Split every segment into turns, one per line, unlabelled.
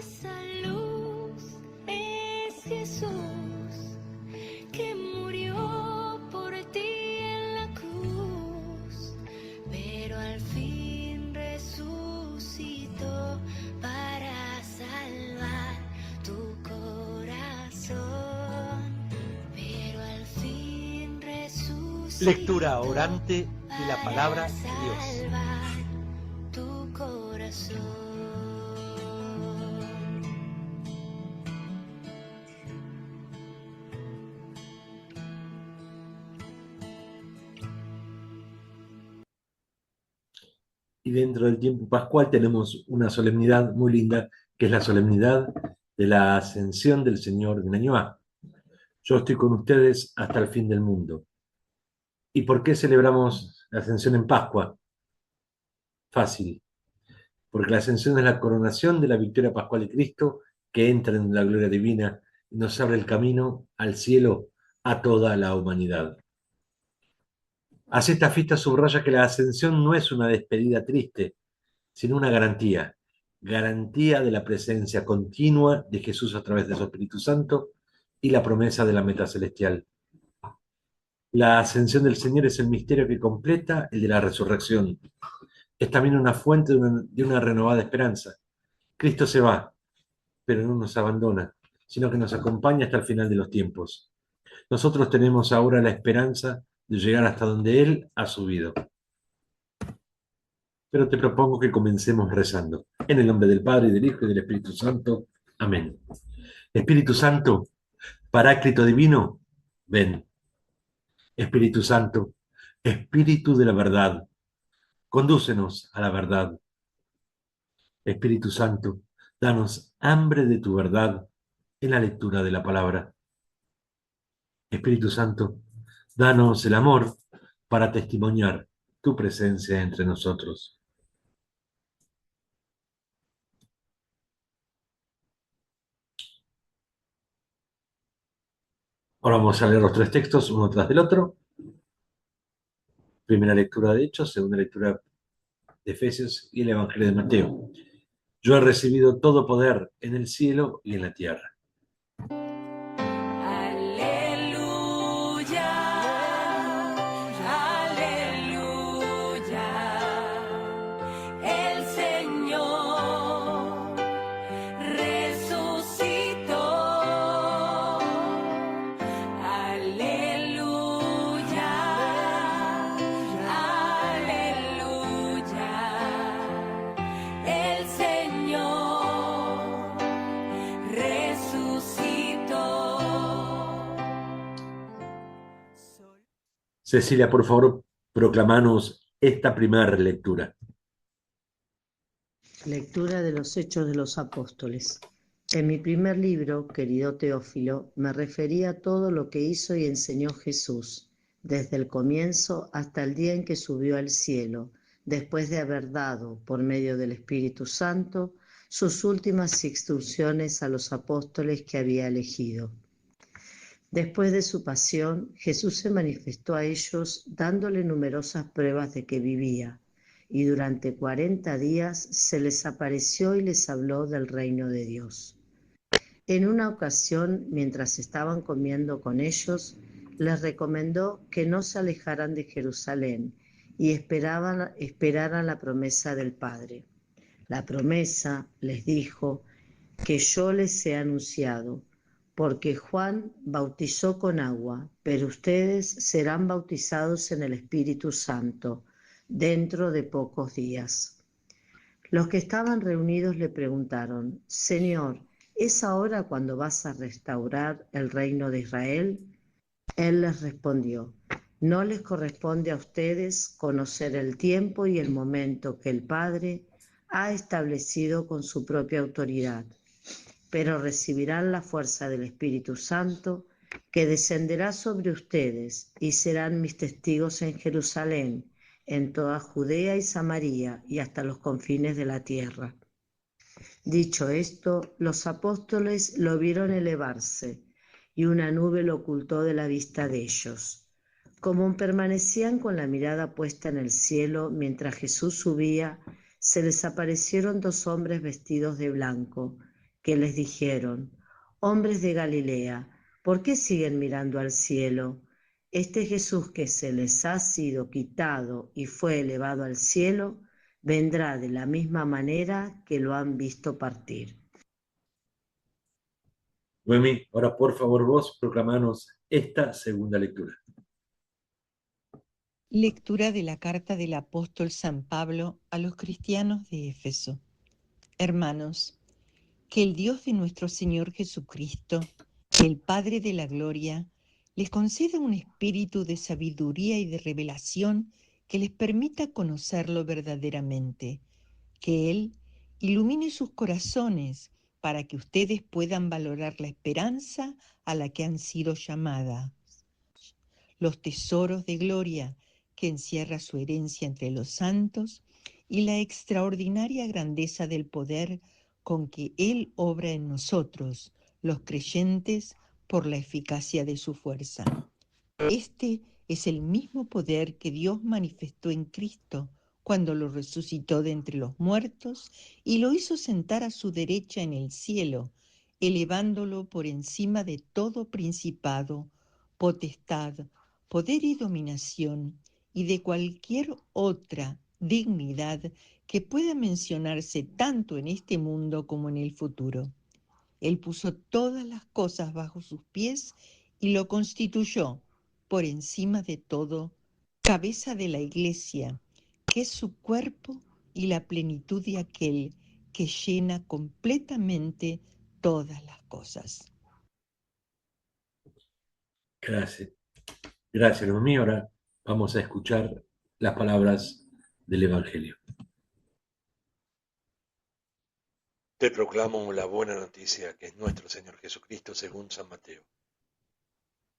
Esa luz es Jesús que murió por ti en la cruz, pero al fin resucitó para salvar tu corazón. Pero al fin resucitó.
Lectura orante de la palabra de Dios.
Salvar tu corazón.
Y dentro del tiempo pascual tenemos una solemnidad muy linda, que es la solemnidad de la ascensión del Señor de Ñuñoa. Yo estoy con ustedes hasta el fin del mundo. ¿Y por qué celebramos la ascensión en Pascua? Fácil, porque la ascensión es la coronación de la victoria pascual de Cristo, que entra en la gloria divina y nos abre el camino al cielo a toda la humanidad. Así esta fiesta subraya que la ascensión no es una despedida triste, sino una garantía de la presencia continua de Jesús a través de su Espíritu Santo y la promesa de la meta celestial. La ascensión del Señor es el misterio que completa el de la resurrección. Es también una fuente de una renovada esperanza. Cristo se va, pero no nos abandona, sino que nos acompaña hasta el final de los tiempos. Nosotros tenemos ahora la esperanza de llegar hasta donde Él ha subido. Pero te propongo que comencemos rezando. En el nombre del Padre, y del Hijo, y del Espíritu Santo. Amén. Espíritu Santo, Paráclito Divino, ven. Espíritu Santo, Espíritu de la verdad, condúcenos a la verdad. Espíritu Santo, danos hambre de tu verdad en la lectura de la palabra. Espíritu Santo, danos el amor para testimoniar tu presencia entre nosotros. Ahora vamos a leer los tres textos uno tras del otro. Primera lectura de Hechos, segunda lectura de Efesios y el Evangelio de Mateo. Yo he recibido todo poder en el cielo y en la tierra.
Aleluya, aleluya, el Señor resucitó. Aleluya, aleluya, el Señor resucitó.
Cecilia, por favor, proclamanos esta primera lectura.
Lectura de los Hechos de los Apóstoles. En mi primer libro, querido Teófilo, me refería a todo lo que hizo y enseñó Jesús, desde el comienzo hasta el día en que subió al cielo, después de haber dado, por medio del Espíritu Santo, sus últimas instrucciones a los apóstoles que había elegido. Después de su pasión, Jesús se manifestó a ellos dándole numerosas pruebas de que vivía, y durante 40 días se les apareció y les habló del reino de Dios. En una ocasión, mientras estaban comiendo con ellos, les recomendó que no se alejaran de Jerusalén y esperaran la promesa del Padre. La promesa, les dijo, que yo les he anunciado, porque Juan bautizó con agua, pero ustedes serán bautizados en el Espíritu Santo dentro de pocos días. Los que estaban reunidos le preguntaron: Señor, ¿es ahora cuando vas a restaurar el reino de Israel? Él les respondió: no les corresponde a ustedes conocer el tiempo y el momento que el Padre ha establecido con su propia autoridad, pero recibirán la fuerza del Espíritu Santo, que descenderá sobre ustedes, y serán mis testigos en Jerusalén, en toda Judea y Samaria, y hasta los confines de la tierra. Dicho esto, los apóstoles lo vieron elevarse, y una nube lo ocultó de la vista de ellos. Como permanecían con la mirada puesta en el cielo mientras Jesús subía, se les aparecieron dos hombres vestidos de blanco, que les dijeron: hombres de Galilea, ¿por qué siguen mirando al cielo? Este Jesús que se les ha sido quitado y fue elevado al cielo, vendrá de la misma manera que lo han visto partir.
Noemí, ahora por favor vos proclamanos esta segunda lectura.
Lectura de la carta del apóstol San Pablo a los cristianos de Éfeso. Hermanos, que el Dios de nuestro Señor Jesucristo, el Padre de la Gloria, les conceda un espíritu de sabiduría y de revelación que les permita conocerlo verdaderamente, que Él ilumine sus corazones para que ustedes puedan valorar la esperanza a la que han sido llamadas, los tesoros de gloria que encierra su herencia entre los santos y la extraordinaria grandeza del poder con que Él obra en nosotros, los creyentes, por la eficacia de su fuerza. Este es el mismo poder que Dios manifestó en Cristo cuando lo resucitó de entre los muertos y lo hizo sentar a su derecha en el cielo, elevándolo por encima de todo principado, potestad, poder y dominación, y de cualquier otra dignidad que pueda mencionarse tanto en este mundo como en el futuro. Él puso todas las cosas bajo sus pies y lo constituyó por encima de todo, cabeza de la Iglesia, que es su cuerpo y la plenitud de aquel que llena completamente todas las cosas.
Gracias. Gracias, Noemí. Ahora vamos a escuchar las palabras del Evangelio.
Te proclamo la buena noticia que es nuestro Señor Jesucristo según San Mateo.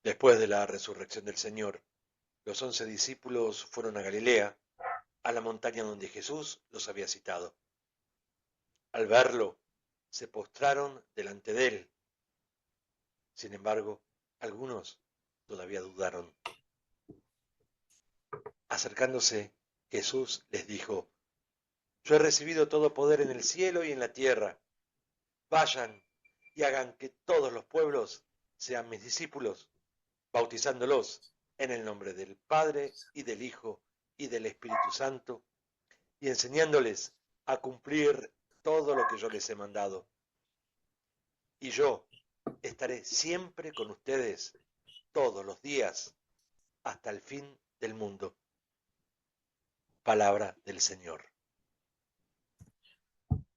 Después de la resurrección del Señor, los 11 discípulos fueron a Galilea, a la montaña donde Jesús los había citado. Al verlo, se postraron delante de él. Sin embargo, algunos todavía dudaron. Acercándose, Jesús les dijo: yo he recibido todo poder en el cielo y en la tierra. Vayan y hagan que todos los pueblos sean mis discípulos, bautizándolos en el nombre del Padre y del Hijo y del Espíritu Santo, y enseñándoles a cumplir todo lo que yo les he mandado. Y yo estaré siempre con ustedes todos los días hasta el fin del mundo. Palabra del Señor.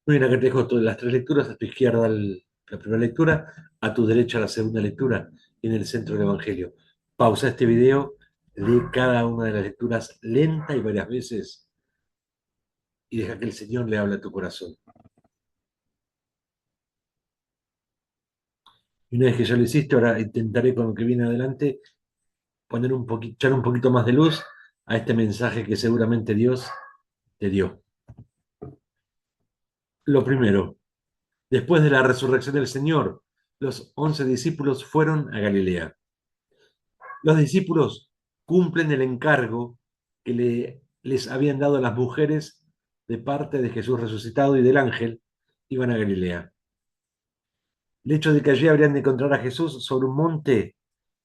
Muy bien, acá te dejo todas las tres lecturas. A tu izquierda la primera lectura, a tu derecha la segunda lectura y en el centro el Evangelio. Pausa este video, lee cada una de las lecturas lenta y varias veces y deja que el Señor le hable a tu corazón. Y una vez que ya lo hiciste, ahora intentaré con lo que viene adelante poner echar un poquito más de luz a este mensaje que seguramente Dios te dio. Lo primero, después de la resurrección del Señor, los 11 discípulos fueron a Galilea. Los discípulos cumplen el encargo que les habían dado las mujeres de parte de Jesús resucitado y del ángel, iban a Galilea. El hecho de que allí habrían de encontrar a Jesús sobre un monte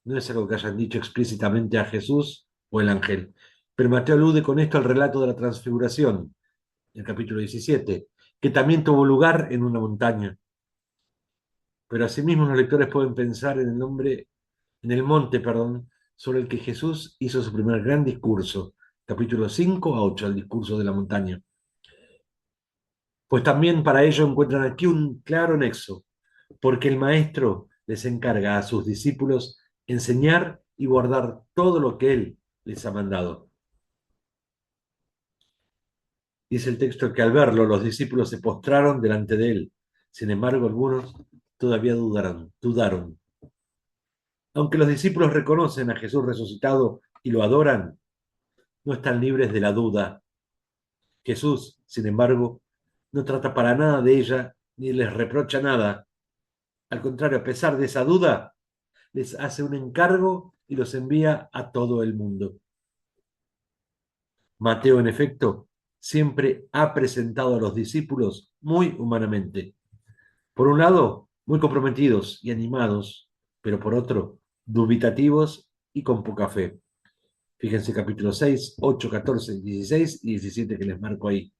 no es algo que hayan dicho explícitamente a Jesús o el ángel, pero Mateo alude con esto al relato de la transfiguración, el capítulo 17, que también tuvo lugar en una montaña. Pero asimismo los lectores pueden pensar en el monte, sobre el que Jesús hizo su primer gran discurso, capítulo 5 a 8, el discurso de la montaña. Pues también para ello encuentran aquí un claro nexo, porque el Maestro les encarga a sus discípulos enseñar y guardar todo lo que Él les ha mandado. Dice el texto que al verlo los discípulos se postraron delante de Él. Sin embargo, algunos todavía dudaron. Aunque los discípulos reconocen a Jesús resucitado y lo adoran, no están libres de la duda. Jesús, sin embargo, no trata para nada de ella ni les reprocha nada. Al contrario, a pesar de esa duda, les hace un encargo y los envía a todo el mundo. Mateo, en efecto, siempre ha presentado a los discípulos muy humanamente. Por un lado, muy comprometidos y animados, pero por otro, dubitativos y con poca fe. Fíjense capítulo 6, 8, 14, 16 y 17 que les marco ahí.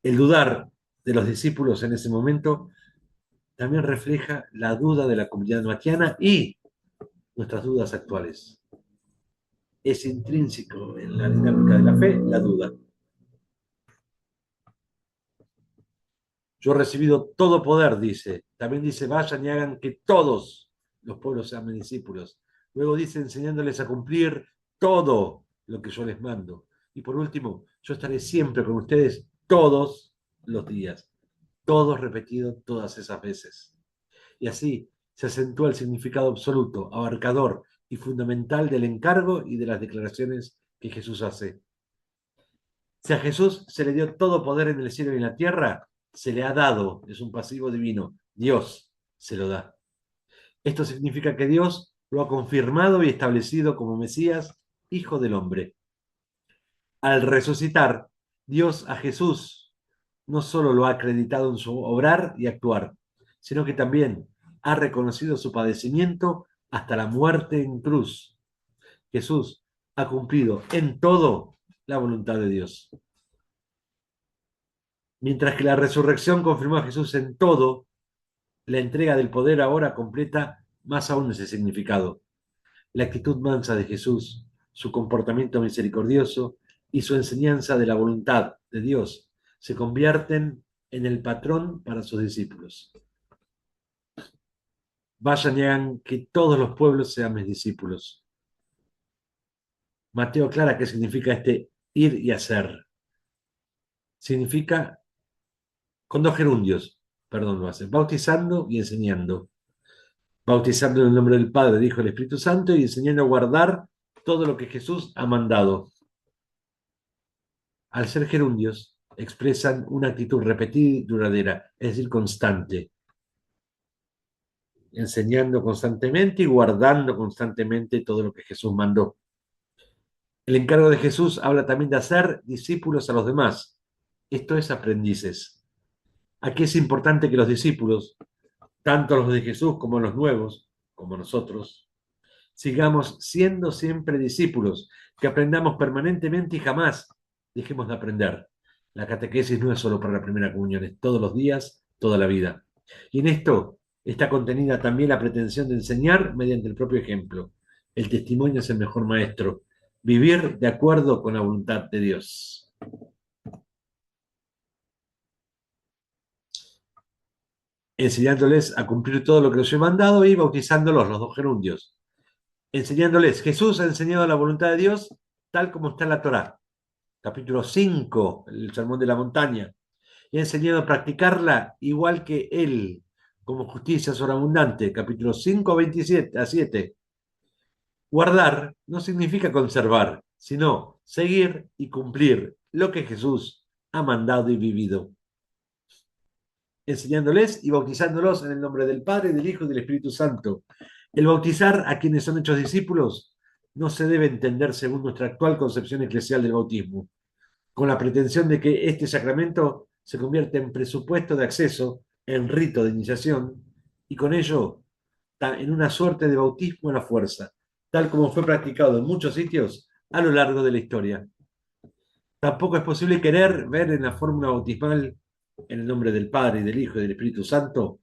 El dudar de los discípulos en ese momento también refleja la duda de la comunidad matiana y nuestras dudas actuales. Es intrínseco en la dinámica de la fe la duda. Yo he recibido todo poder, dice. También dice, vayan y hagan que todos los pueblos sean mis discípulos. Luego dice, enseñándoles a cumplir todo lo que yo les mando. Y por último, yo estaré siempre con ustedes todos los días. Todos repetido todas esas veces. Y así se acentúa el significado absoluto, abarcador y fundamental del encargo y de las declaraciones que Jesús hace. Si a Jesús se le dio todo poder en el cielo y en la tierra, se le ha dado, es un pasivo divino, Dios se lo da. Esto significa que Dios lo ha confirmado y establecido como Mesías, Hijo del Hombre. Al resucitar, Dios a Jesús no solo lo ha acreditado en su obrar y actuar, sino que también ha reconocido su padecimiento hasta la muerte en cruz. Jesús ha cumplido en todo la voluntad de Dios. Mientras que la resurrección confirmó a Jesús en todo, la entrega del poder ahora completa más aún ese significado. La actitud mansa de Jesús, su comportamiento misericordioso y su enseñanza de la voluntad de Dios se convierten en el patrón para sus discípulos. Vayan y hagan que todos los pueblos sean mis discípulos. Mateo aclara qué significa este ir y hacer. Significa con dos gerundios, perdón, lo hace, bautizando y enseñando. Bautizando en el nombre del Padre, del Hijo y del Espíritu Santo y enseñando a guardar todo lo que Jesús ha mandado. Al ser gerundios, expresan una actitud repetida y duradera, es decir, constante. Enseñando constantemente y guardando constantemente todo lo que Jesús mandó. El encargo de Jesús habla también de hacer discípulos a los demás. Esto es aprendices. Aquí es importante que los discípulos, tanto los de Jesús como los nuevos, como nosotros, sigamos siendo siempre discípulos, que aprendamos permanentemente y jamás dejemos de aprender. La catequesis no es solo para la primera comunión, es todos los días, toda la vida. Y en esto está contenida también la pretensión de enseñar mediante el propio ejemplo. El testimonio es el mejor maestro. Vivir de acuerdo con la voluntad de Dios. Enseñándoles a cumplir todo lo que les he mandado y bautizándolos, los dos gerundios. Enseñándoles, Jesús ha enseñado la voluntad de Dios tal como está en la Torá. Capítulo 5, el Sermón de la Montaña. Y ha enseñado a practicarla igual que Él, como justicia sobreabundante. Capítulo 5, 27 a 7. Guardar no significa conservar, sino seguir y cumplir lo que Jesús ha mandado y vivido. Enseñándoles y bautizándolos en el nombre del Padre, del Hijo y del Espíritu Santo. El bautizar a quienes son hechos discípulos no se debe entender según nuestra actual concepción eclesial del bautismo, con la pretensión de que este sacramento se convierta en presupuesto de acceso, en rito de iniciación, y con ello en una suerte de bautismo a la fuerza, tal como fue practicado en muchos sitios a lo largo de la historia. Tampoco es posible querer ver en la fórmula bautismal, en el nombre del Padre, y del Hijo y del Espíritu Santo,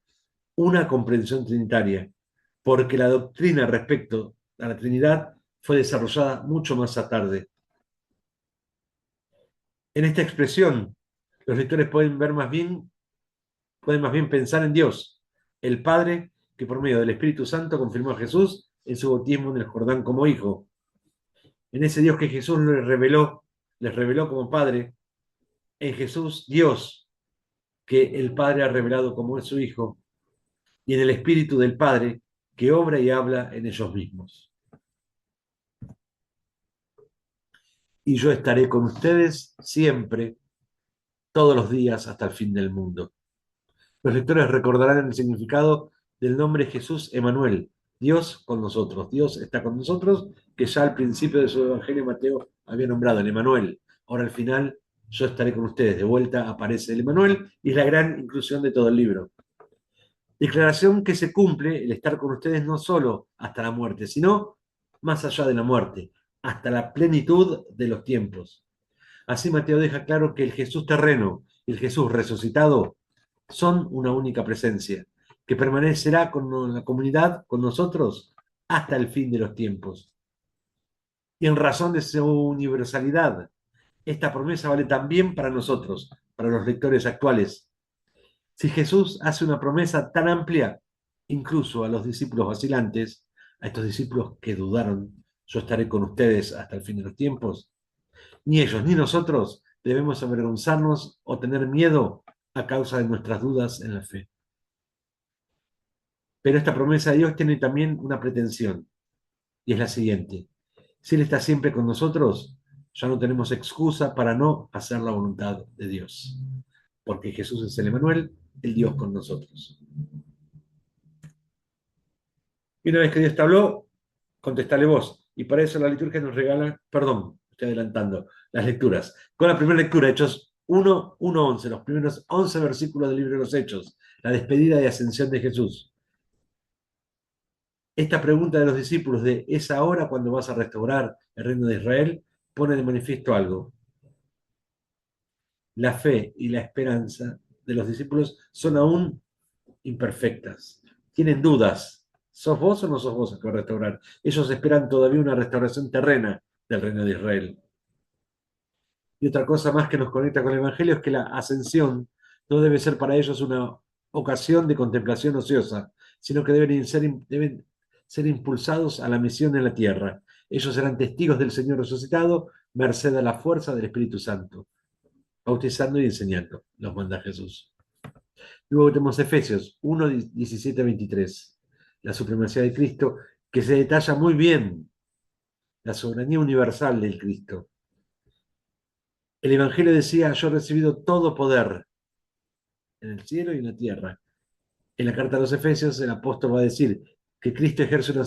una comprensión trinitaria, porque la doctrina respecto a la Trinidad fue desarrollada mucho más tarde. En esta expresión, los lectores pueden más bien pensar en Dios, el Padre, que por medio del Espíritu Santo confirmó a Jesús en su bautismo en el Jordán como hijo. En ese Dios que Jesús les reveló como Padre, en Jesús Dios, que el Padre ha revelado como es su Hijo, y en el Espíritu del Padre, que obra y habla en ellos mismos. Y yo estaré con ustedes siempre, todos los días, hasta el fin del mundo. Los lectores recordarán el significado del nombre Jesús Emanuel, Dios con nosotros. Dios está con nosotros, que ya al principio de su Evangelio Mateo había nombrado el Emanuel. Ahora al final, yo estaré con ustedes. De vuelta aparece el Emanuel y es la gran inclusión de todo el libro. Declaración que se cumple el estar con ustedes no solo hasta la muerte, sino más allá de la muerte, hasta la plenitud de los tiempos. Así Mateo deja claro que el Jesús terreno y el Jesús resucitado son una única presencia, que permanecerá con la comunidad, con nosotros, hasta el fin de los tiempos. Y en razón de su universalidad, esta promesa vale también para nosotros, para los lectores actuales. Si Jesús hace una promesa tan amplia, incluso a los discípulos vacilantes, a estos discípulos que dudaron, yo estaré con ustedes hasta el fin de los tiempos, ni ellos ni nosotros debemos avergonzarnos o tener miedo a causa de nuestras dudas en la fe. Pero esta promesa de Dios tiene también una pretensión, y es la siguiente. Si Él está siempre con nosotros, ya no tenemos excusa para no hacer la voluntad de Dios, porque Jesús es el Emmanuel, el Dios con nosotros. Y una vez que Dios te habló, contestale vos. Y para eso la liturgia nos regala, perdón, estoy adelantando, las lecturas. Con la primera lectura, Hechos 1, 1, 11, los primeros 11 versículos del libro de los Hechos, la despedida y ascensión de Jesús. Esta pregunta de los discípulos de ¿es ahora cuando vas a restaurar el reino de Israel? Pone de manifiesto algo. La fe y la esperanza de los discípulos son aún imperfectas. Tienen dudas. ¿Sos vos o no sos vos el que va a restaurar? Ellos esperan todavía una restauración terrena del reino de Israel. Y otra cosa más que nos conecta con el Evangelio es que la ascensión no debe ser para ellos una ocasión de contemplación ociosa, sino que deben ser impulsados a la misión en la tierra. Ellos serán testigos del Señor resucitado, merced a la fuerza del Espíritu Santo, bautizando y enseñando, los manda Jesús. Luego tenemos Efesios 1, 17, 23, la supremacía de Cristo, que se detalla muy bien la soberanía universal del Cristo. El Evangelio decía, yo he recibido todo poder en el cielo y en la tierra. En la carta a los Efesios, el apóstol va a decir que Cristo ejerce una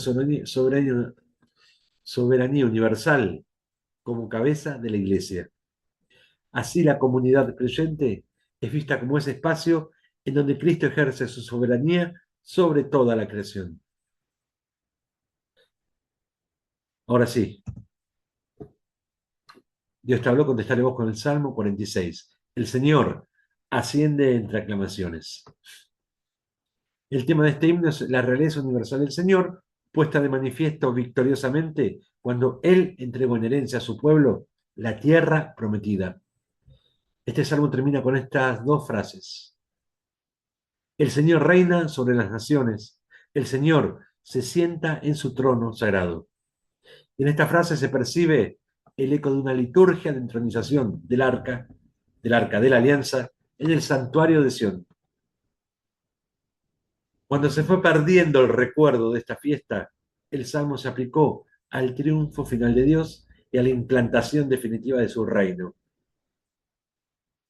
soberanía universal como cabeza de la iglesia. Así la comunidad creyente es vista como ese espacio en donde Cristo ejerce su soberanía sobre toda la creación. Ahora sí, Dios te habló, contestaré vos con el Salmo 46. El Señor asciende entre aclamaciones. El tema de este himno es la realeza universal del Señor, puesta de manifiesto victoriosamente cuando Él entregó en herencia a su pueblo la tierra prometida. Este salmo termina con estas dos frases. El Señor reina sobre las naciones, el Señor se sienta en su trono sagrado. Y en esta frase se percibe el eco de una liturgia de entronización del arca de la alianza, en el santuario de Sión. Cuando se fue perdiendo el recuerdo de esta fiesta, el salmo se aplicó al triunfo final de Dios y a la implantación definitiva de su reino.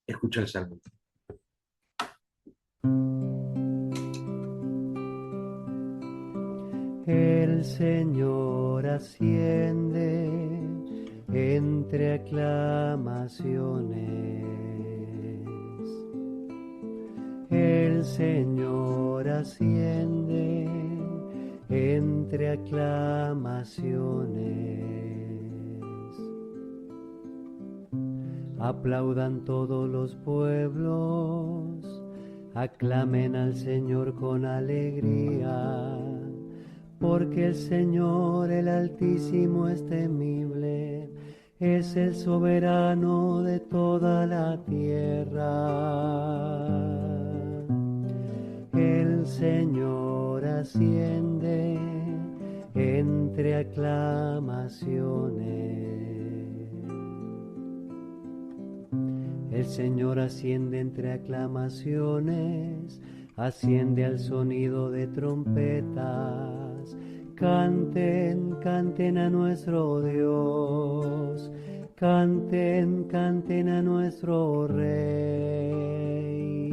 Escucha el salmo.
El Señor asciende entre aclamaciones. El Señor asciende entre aclamaciones. Aplaudan todos los pueblos, aclamen al Señor con alegría, porque el Señor, el Altísimo, es temible, es el soberano de toda la tierra. El Señor asciende entre aclamaciones. El Señor asciende entre aclamaciones, asciende al sonido de trompetas. Canten, canten a nuestro Dios, canten, canten a nuestro Rey.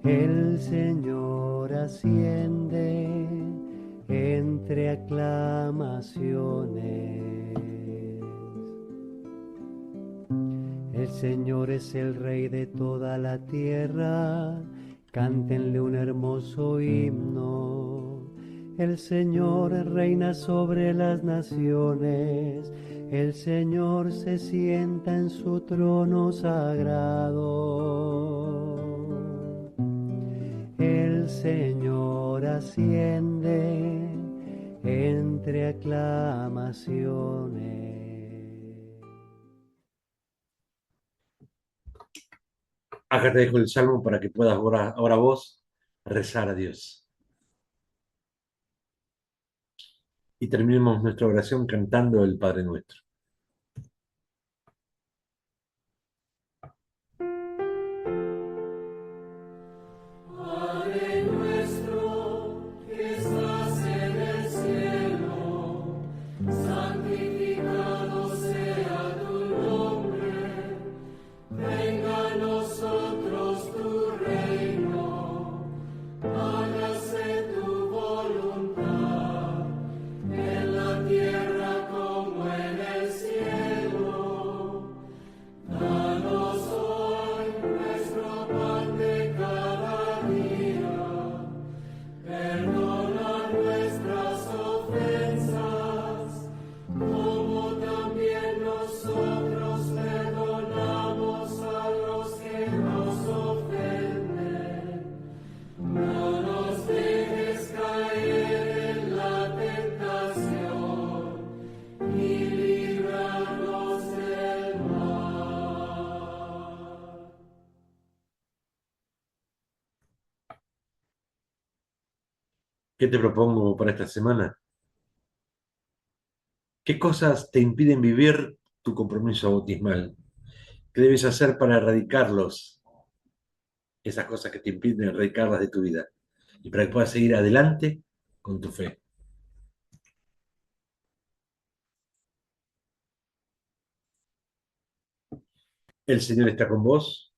El Señor asciende entre aclamaciones. El Señor es el Rey de toda la tierra, cántenle un hermoso himno. El Señor reina sobre las naciones, el Señor se sienta en su trono sagrado. El Señor asciende entre aclamaciones.
Acá te dejo el salmo para que puedas ahora vos rezar a Dios. Y terminemos nuestra oración cantando el Padre Nuestro.
Padre nuestro que estás en el cielo, santificado sea tu nombre. Venga a nosotros tu reino, hágase tu voluntad, en la tierra como en el cielo. Danos hoy nuestro pan de cada día, perdona nuestras ofensas, como también nosotros perdonamos a los que nos ofenden. No nos dejes caer en la tentación, y líbranos del mal.
¿Qué te propongo para esta semana? ¿Qué cosas te impiden vivir tu compromiso bautismal? ¿Qué debes hacer para erradicarlos? Esas cosas que te impiden erradicarlas de tu vida. Y para que puedas seguir adelante con tu fe. El Señor está con vos.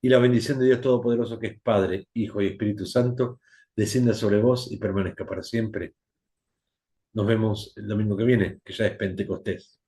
Y la bendición de Dios Todopoderoso, que es Padre, Hijo y Espíritu Santo, descienda sobre vos y permanezca para siempre. Nos vemos el domingo que viene, que ya es Pentecostés.